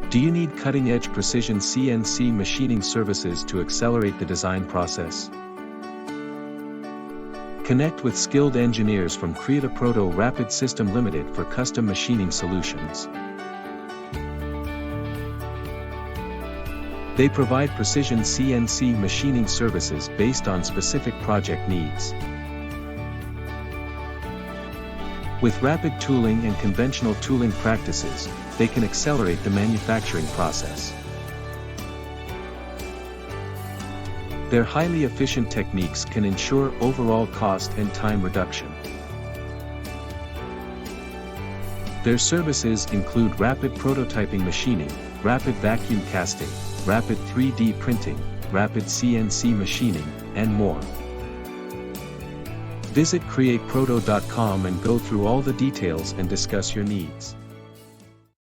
Do you need cutting-edge precision CNC machining services to accelerate the design process? Connect with skilled engineers from Createproto Rapid System Limited for custom machining solutions. They provide precision CNC machining services based on specific project needs. With rapid tooling and conventional tooling practices, they can accelerate the manufacturing process. Their highly efficient techniques can ensure overall cost and time reduction. Their services include rapid prototyping machining, rapid vacuum casting, rapid 3D printing, rapid CNC machining, and more. Visit Createproto.com and go through all the details and discuss your needs.